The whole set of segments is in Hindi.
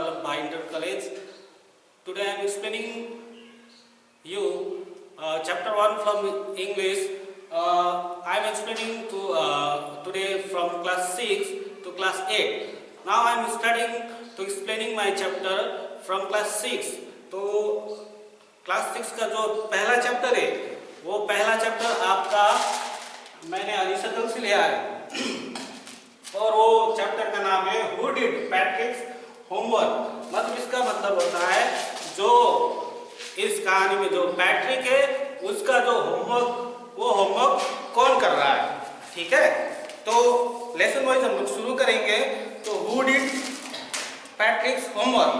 Vallabhbhai Inter College. Today I am explaining you chapter 1 from English. I am explaining to today from class 6 to class 8. Now I am studying to explaining my chapter from class 6. तो क्लास 6 का जो पहला चैप्टर है वो पहला चैप्टर आपका मैंने अरिस्टोटल से लिया है और वो चैप्टर का नाम है हु डिड पैट्रिक्स होमवर्क। मतलब इसका मतलब होता है जो इस कहानी में जो पैट्रिक है उसका जो होमवर्क वो होमवर्क कौन कर रहा है। ठीक है, तो लेसन वाइज हम लोग शुरू करेंगे। तो हु डिड पैट्रिक्स होमवर्क,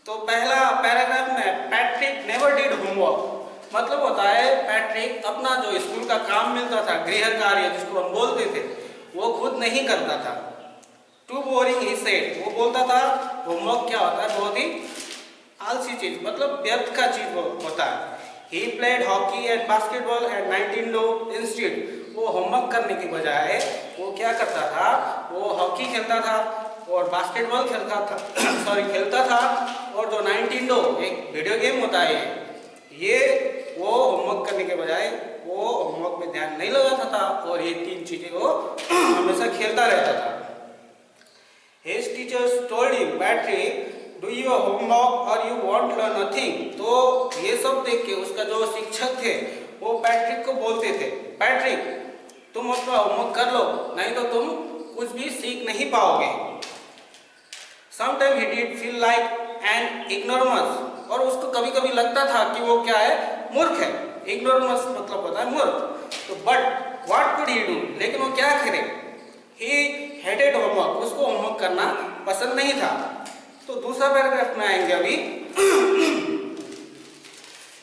तो पहला पैराग्राफ में पैट्रिक नेवर डिड होमवर्क मतलब होता है पैट्रिक अपना जो स्कूल का काम मिलता था गृह कार्य जिसको हम बोलते थे वो खुद नहीं करता था। टू बोरिंग ही सेड, वो बोलता था होमवर्क क्या होता है बहुत ही आलसी चीज मतलब व्यर्थ का चीज होता है। He played hockey and basketball and Nintendo institute, वो होमवर्क करने की बजाय वो क्या करता था, वो हॉकी खेलता था और बास्केटबॉल खेलता था और जो नाइनटिंडो एक वीडियो गेम होता है ये वो होमवर्क करने के बजाय वो होमवर्क में ध्यान नहीं लगाता था और ये तीन चीजें वो हमेशा खेलता रहता था। His teachers told him, Patrick, do your homework or you won't learn nothing। तो ये सब देख के उसका जो शिक्षक थे वो पैट्रिक को बोलते थे, पैट्रिक तुम अपना होमवर्क कर लो नहीं तो तुम कुछ भी सीख नहीं पाओगे। Sometimes he did feel like an ignoramus, और उसको कभी कभी लगता था कि वो क्या है, मूर्ख है। इग्नोरमस मतलब होता है मूर्ख। तो but what could he do, लेकिन वो क्या करे, ही हेटेड होमवर्क, उसको होमवर्क करना पसंद नहीं था। तो दूसरा पैराग्राफ में आएंगे अभी।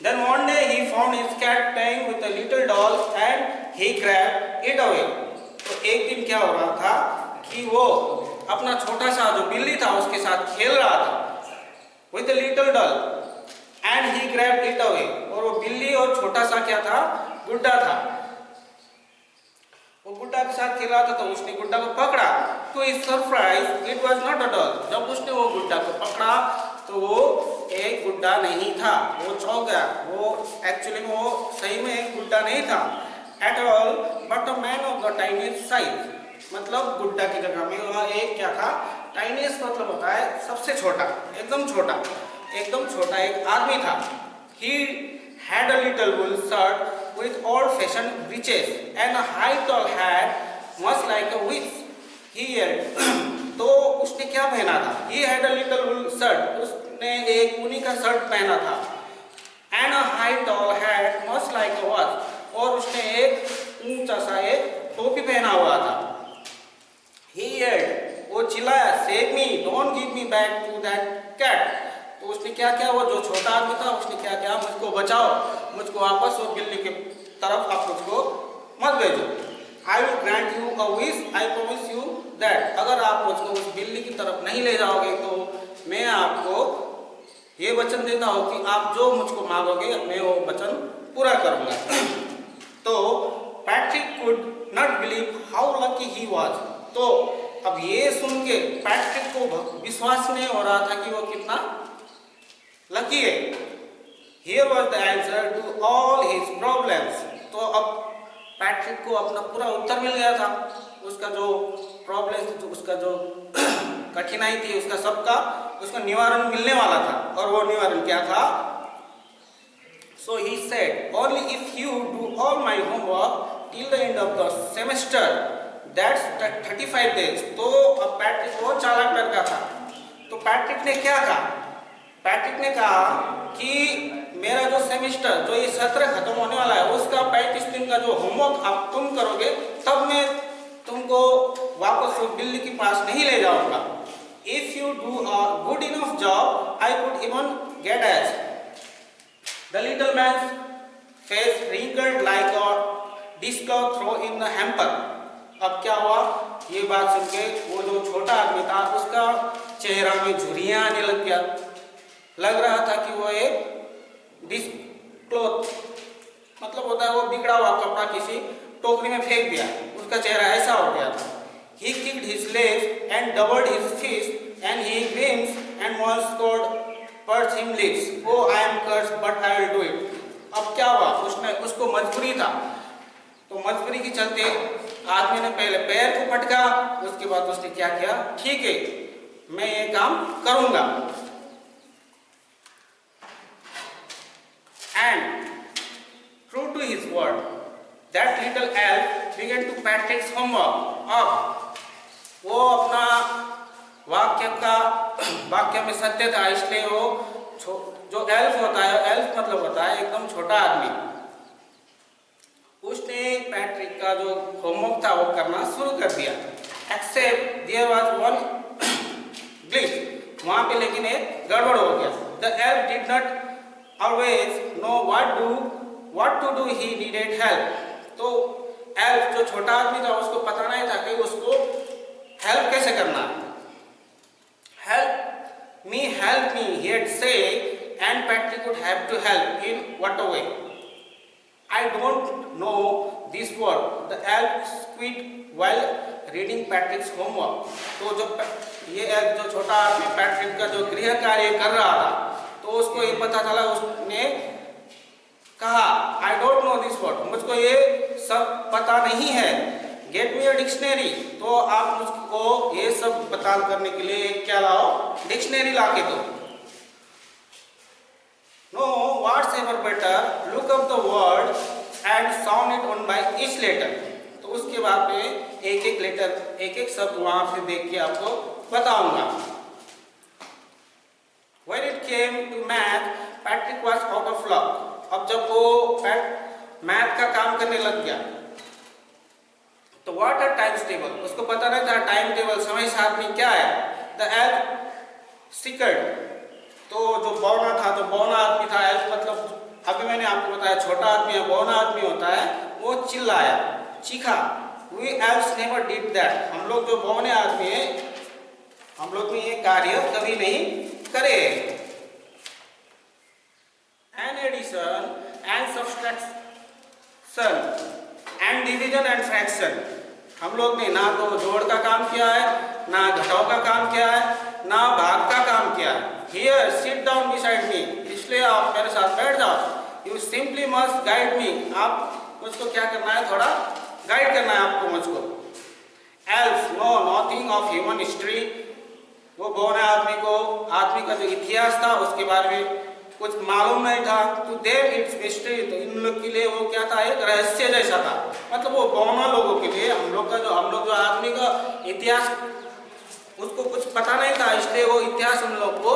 Then one day he found his cat playing with a little doll and he grabbed it away। तो एक दिन क्या हो रहा था कि वो अपना छोटा सा जो बिल्ली था उसके साथ खेल रहा था with a little doll and he grabbed it away, और वो बिल्ली और छोटा सा क्या था, गुड्डा था। वो गुड्डा के साथ खेल रहा था तो उसने गुड्डा को पकड़ा। तो इस surprise it was not a doll, जब उसने वो गुड्डा को पकड़ा तो वो एक गुड्डा नहीं था। वो चौंक गया, वो एक्चुअली वो सही में एक गुड्डा नहीं था at all but a man of the tiniest size. मतलब गुड्डा की जगह में वहाँ एक क्या था, टाइनीस्ट मतलब होता है सबसे छोटा, एकदम छोटा एक आदमी था। He had a little wool shirt with old-fashioned breeches and a high tall hat much like a witch. He yelled तो उसने क्या पहना था, He had a little wool shirt, उसने एक ऊनी का शर्ट पहना था and a high tall hat much like a witch, और उसने एक ऊंचा सा एक टोपी पहना हुआ था। He yelled, वो चिल्लाया, Save me, don't give me back to that cat। तो उसने क्या किया, वो जो छोटा आदमी था उसने क्या किया, मुझको बचाओ, मुझको वापस वो बिल्ली के तरफ आप मुझको मत भेजो। I will grant you a wish, I promise you that। अगर आप मुझको उस बिल्ली की तरफ नहीं ले जाओगे तो मैं आपको ये वचन देता हूँ कि आप जो मुझको मांगोगे मैं वो वचन पूरा करूँगा। तो Patrick could not believe how lucky he was। तो अब ये सुन के पैट्रिक को विश्वास नहीं हो रहा था कि वो कितना लकी है। Here was the answer to all his problems। तो अब पैट्रिक को अपना पूरा उत्तर मिल गया था, उसका जो प्रॉब्लम, उसका जो कठिनाई थी उसका सबका उसका निवारण मिलने वाला था। और वो निवारण क्या था, So he said, only if you do all my homework till the end of the semester, that's 35 days। तो अब पैट्रिक वो चालाक लड़का था। तो पैट्रिक ने क्या कहा, पैट्रिक ने कहा कि मेरा जो सेमेस्टर जो ये सत्र खत्म होने वाला है उसका 35 दिन का जो होमवर्क आप तुम करोगे तब मैं तुमको वापस वो बिल्ली के पास नहीं ले जाऊंगा। If you do a good enough job, I could even get as। The little man's face wrinkled like a dishcloth thrown in the hamper। अब क्या हुआ, ये बात सुन के वो जो छोटा आदमी था उसका चेहरा में झुर्रियां आने लग गया। लग रहा था कि वो एक डिस्क्लोथ मतलब होता है वो बिगड़ा हुआ कपड़ा किसी टोकरी में फेंक दिया, उसका चेहरा ऐसा हो गया था। He kicked his legs and doubled his fist and he sins and once God purged him lips. Oh, I am cursed, but I will do it. अब क्या हुआ, उसको मजबूरी था, तो मजबूरी के चलते आदमी ने पहले पैर को पटका, उसके बाद उसने क्या किया, ठीक है मैं ये काम करूंगा. And true to his word, that little elf began to practice homework. अब वो अपना वाक्य में सत्य था, इसलिए वो जो एल्फ होता है, एल्फ मतलब होता है एकदम छोटा आदमी, उसने पैट्रिक का जो होमवर्क था वो करना शुरू कर दिया. Except there was one glitch, वहां पे लेकिन एक गड़बड़ हो गया. The elf did not always know what to do, he needed help. तो एल्फ जो छोटा आदमी था उसको पता नहीं था कि उसको हेल्प कैसे करना है. Help me, he had said, and Patrick would have to help. In what way? I don't know this word. The elf squeaked while reading Patrick's homework. तो जो ये एल्फ जो छोटा आदमी पैट्रिक का जो गृह कार्य कर रहा था, तो उसको ये पता चला, उसने कहा I don't know this word, मुझको ये सब पता नहीं है. गेट मी अ डिक्शनरी, तो आप मुझको ये सब पता करने के लिए क्या लाओ, डिक्शनरी ला के दो. No what's ever better, look up the word and sound it on by each letter. तो उसके बाद में एक एक लेटर, एक एक शब्द वहां से देख के आपको बताऊंगा. When it came to math, Patrick was out of luck. अब जब वो मैथ का काम करने लग गया, तो व्हाट अ टाइम्स टेबल, उसको पता नहीं था टाइम टेबल, समय सारणी क्या है. द एल्फ सिकर्ड, तो जो बौना था, तो बौना आदमी था, एल्फ मतलब अभी मैंने आपको बताया छोटा आदमी है, बौना आदमी होता है, वो चिल्लाया, चीखा. We elves never did that, हम लोग जो बौने आदमी है, हम लोग भी ये कार्य कभी नहीं करे. An addition and subtraction and division and fraction, हम लोग ने ना तो जोड़ का काम किया है, ना घटाव का काम किया है, ना भाग का काम किया है. Here sit down beside me, इसलिए आप मेरे साथ बैठ जाओ. You simply must guide me, आप मुझको क्या करना है, थोड़ा गाइड करना है आपको मुझको. Elf know nothing of human history, वो बौने आदमी का जो इतिहास था उसके बारे में कुछ मालूम नहीं था. तो देव इट्स मिस्ट्री, तो इन लोग के लिए वो क्या था, एक रहस्य जैसा था. मतलब वो बौना लोगों के लिए, हम लोग जो आदमी का इतिहास उसको कुछ पता नहीं था, इसलिए वो इतिहास उन लोग को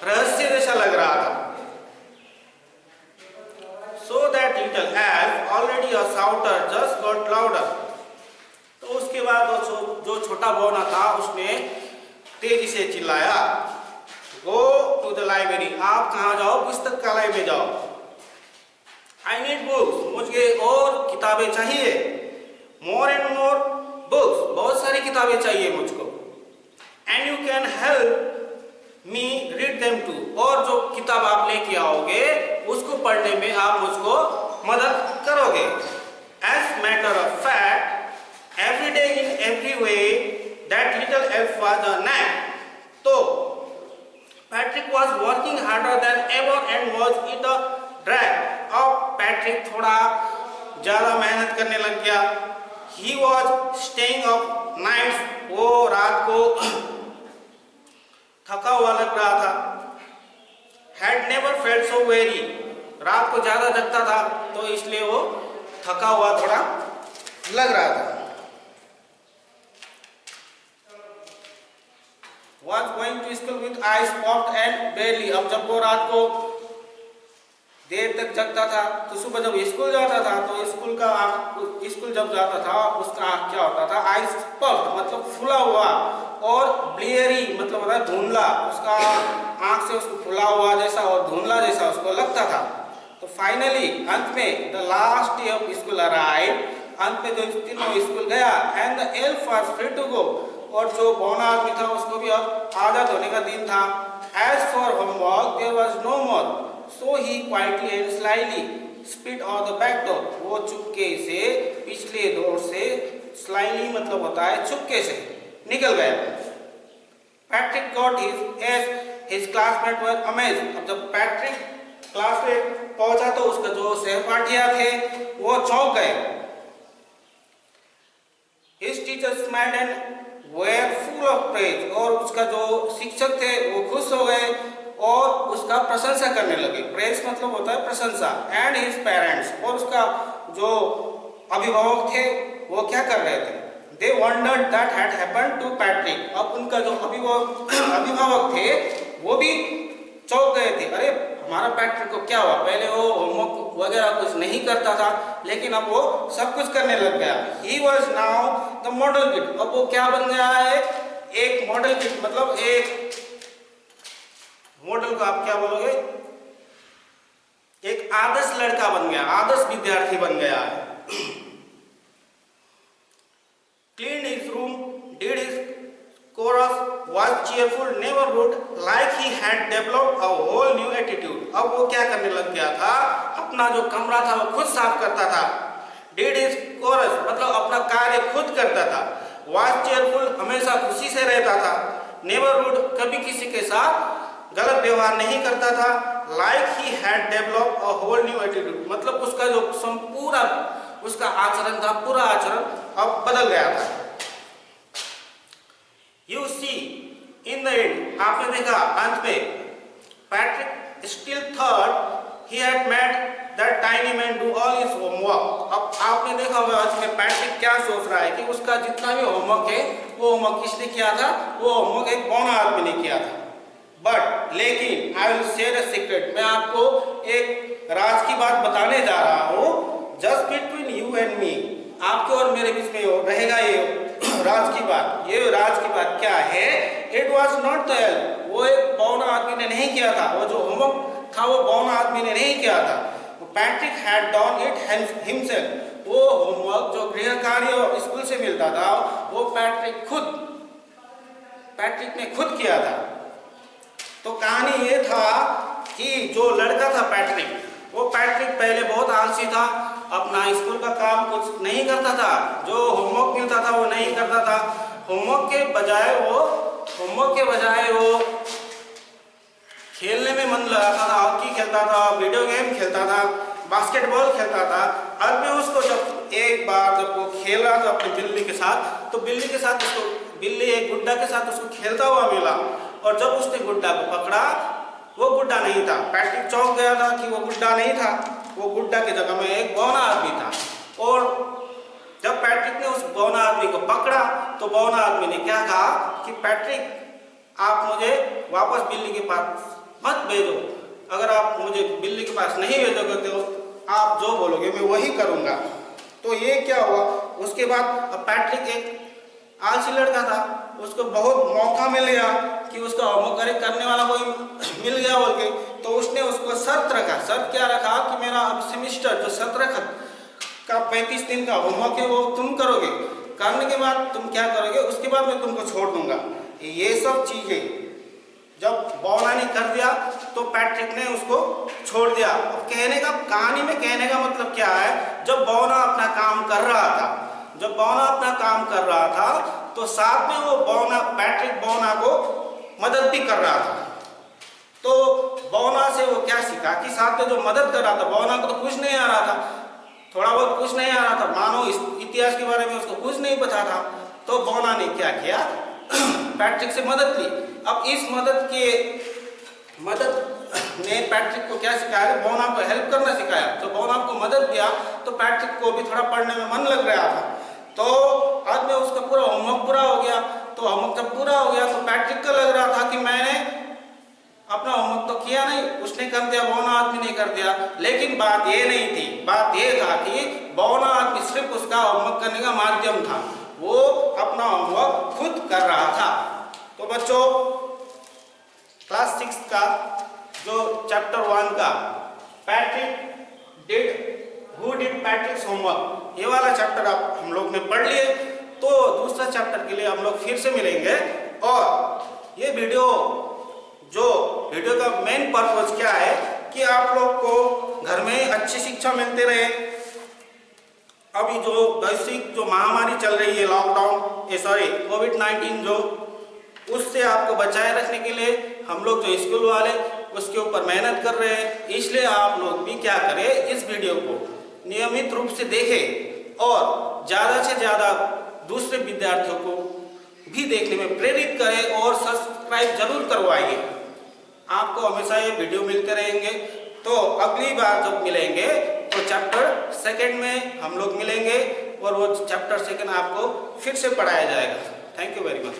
रहस्य जैसा लग रहा था. So that little elf already a शाउटर just got louder, तो उसके बाद वो जो छोटा बौना था उसने तेजी से चिल्लाया, गो टू द लाइब्रेरी, आप कहाँ जाओ, पुस्तकालय में जाओ. आई नीड बुक्स, मुझे और किताबें चाहिए. मोर एंड मोर बुक्स, बहुत सारी किताबें चाहिए मुझको. And you can help me read them too, और जो किताब आप लेके आओगे उसको पढ़ने में आप मुझको मदद करोगे. As matter of fact, every day in every way that little elf was a nap. तो Patrick was working harder than ever and was in a drag. अब पैट्रिक थोड़ा ज़्यादा मेहनत करने लग गया. He was staying up nights, वो रात को थका हुआ लग रहा था. Had never felt so weary, रात को ज़्यादा जगता था, तो इसलिए वो थका हुआ थोड़ा लग रहा था. Was going to school with eyes popped and barely. अब जब वो रात को देर तक जगता था, तो सुबह जब स्कूल जाता था, तो स्कूल जब जाता था उसका आँख क्या होता था, आइस पफ्ड मतलब फुला हुआ, और ब्लियरी मतलब होता है धुंधला, उसका आँख से उसको फुला हुआ जैसा और धुंधला जैसा उसको लगता था. तो फाइनली अंत में the last day of school arrived, अंत में जो तीनों स्कूल गया. And the elf was free to go, और जो बौना आदमी था उसको भी अब आजाद होने का दिन था. As for homework there was no more, so he quietly and slyly speed on the back door, वो चुपके से पिछले डोर से, स्लाइली मतलब होता है चुपके से, निकल गया. Patrick got his classmates were amazed. अब जब पैट्रिक क्लास में पहुंचा तो उसका जो सहपाठियां थे वो चौंक गए. His teachers smiled and were full of praise. और उसका जो शिक्षक थे वो खुश हो गए और उसका प्रशंसा करने लगे. प्रेज मतलब होता है प्रशंसा. एंड हिज पेरेंट्स, और उसका जो अभिभावक थे वो क्या कर रहे थे? They wondered that had happened to Patrick. अब उनका जो अभिभावक थे वो भी चौंक गए थे. अरे हमारा पैट्रिक को क्या हुआ? पहले वो होमवर्क वगैरह कुछ नहीं करता था, लेकिन अब वो सब कुछ करने लग गया. He was now the model kid. अब वो क्या बन गया है? एक मॉडल किड, मतलब एक मॉडल को आप क्या बोलोगे? एक आदर्श लड़का बन गया, आदर्श विद्यार्थी बन गया है. Cleaned his room, did his chorus, was cheerful, never rude, like he had developed a whole new attitude. अब वो क्या करने लग गया था? अपना जो कमरा था वो खुद साफ करता था. Did his chorus मतलब अपना कार्य खुद करता था. Was cheerful, हमेशा खुशी से रहता था. Never rude, कभी किसी के साथ गलत व्यवहार नहीं करता था. Like he had developed a whole new attitude, मतलब उसका जो संपूर्ण उसका आचरण था, पूरा आचरण अब बदल गया था. You see, in the end, आपने देखा अंत में, Patrick still thought he had made that tiny man do all his homework. अब आपने देखा होगा अंत में पैट्रिक क्या सोच रहा है कि उसका जितना भी होमवर्क है वो होमवर्क किसने किया था? वो होमवर्क एक बौना आदमी ने किया था. बट लेकिन I will share a secret, मैं आपको एक राज की बात बताने जा रहा हूँ. Just between you and me, आपके और मेरे बीच में रहेगा ये राज की बात. ये राज की बात क्या है? It was not the help, वो एक बौना आदमी ने नहीं किया था. वो जो होमवर्क था वो बौना आदमी ने नहीं किया था. Patrick had done it himself. वो होमवर्क जो गृह कार्य स्कूल से मिलता था वो पैट्रिक ने खुद किया था. तो कहानी ये था कि जो लड़का था पैट्रिक, वो पैट्रिक पहले बहुत आलसी था, अपना स्कूल का काम कुछ नहीं करता था, जो होमवर्क मिलता था वो नहीं करता था. होमवर्क के बजाय वो खेलने में मन लगाता था. हॉकी खेलता था, वीडियो गेम खेलता था, बास्केटबॉल खेलता था. अब भी उसको जब एक बार जब वो खेल रहा था अपनी बिल्ली के साथ, तो बिल्ली एक गुड्डा के साथ उसको खेलता हुआ मिला. और जब उसने गुड्डा को पकड़ा, वो गुड्डा नहीं था. पैट्रिक चौंक गया था कि वो गुड्डा नहीं था, वो गुड्डा की जगह में एक बौना आदमी था. और जब पैट्रिक ने उस बौना आदमी को पकड़ा तो बौना आदमी ने क्या कहा कि पैट्रिक, आप मुझे वापस बिल्ली के पास मत भेजो. अगर आप मुझे बिल्ली के पास नहीं भेजोगे तो आप जो बोलोगे मैं वही करूँगा. तो ये क्या हुआ? उसके बाद अब पैट्रिक एक आलसी लड़का था, उसको बहुत मौका मिल गया कि उसका होमवर्क करने वाला कोई मिल गया बोल के. तो उसने उसको शर्त रखा. शर्त क्या रखा कि मेरा अब सेमिस्टर जो 17 का 35 दिन का होमवर्क है वो तुम करोगे, करने के बाद तुम क्या करोगे, उसके बाद मैं तुमको छोड़ दूंगा. ये सब चीजें जब बौना ने कर दिया तो पैट्रिक ने उसको छोड़ दिया. अब कहानी में कहने का मतलब क्या है? जब बौना अपना काम कर रहा था तो साथ में वो पैट्रिक बौना को मदद भी कर रहा था. तो बौना से वो क्या सीखा कि साथ में जो मदद कर रहा था, बौना को तो कुछ नहीं आ रहा था, थोड़ा बहुत कुछ नहीं आ रहा था, मानो इतिहास के बारे में उसको कुछ नहीं पता था. तो बौना ने क्या किया? पैट्रिक से मदद ली. अब इस मदद ने पैट्रिक को क्या सिखाया? बौना को हेल्प करना सिखाया. तो बौना को मदद दिया तो पैट्रिक को भी थोड़ा पढ़ने में मन लग रहा था. तो आज में उसका पूरा होमवर्क पूरा हो गया. तो होमवर्क जब पूरा हो गया तो पैट्रिक को लग रहा था कि मैंने अपना होमवर्क तो किया नहीं, उसने कर दिया, बौना आदमी ने कर दिया. लेकिन बात ये नहीं थी. बात ये था कि बौना आदमी सिर्फ उसका होमवर्क करने का माध्यम था, वो अपना होमवर्क खुद कर रहा था. तो बच्चों, क्लास 6 का जो चैप्टर 1 का हु डिड पैट्रिक्स होमवर्क, ये वाला चैप्टर आप हम लोग ने पढ़ लिए. तो दूसरा चैप्टर के लिए हम लोग फिर से मिलेंगे. और ये वीडियो का मेन पर्पस क्या है कि आप लोग को घर में अच्छी शिक्षा मिलते रहे. अभी जो वैश्विक जो महामारी चल रही है, कोविड-19 जो उससे आपको बचाए रखने के लिए हम लोग जो स्कूल वाले उसके ऊपर मेहनत कर रहे हैं। इसलिए आप लोग भी क्या करें, इस वीडियो को नियमित रूप से देखें और ज़्यादा से ज़्यादा दूसरे विद्यार्थियों को भी देखने में प्रेरित करें और सब्सक्राइब जरूर करवाइए। आपको हमेशा ये वीडियो मिलते रहेंगे। तो अगली बार जब मिलेंगे तो चैप्टर सेकंड में हम लोग मिलेंगे और वो चैप्टर सेकंड आपको फिर से पढ़ाया जाएगा। Thank you very much.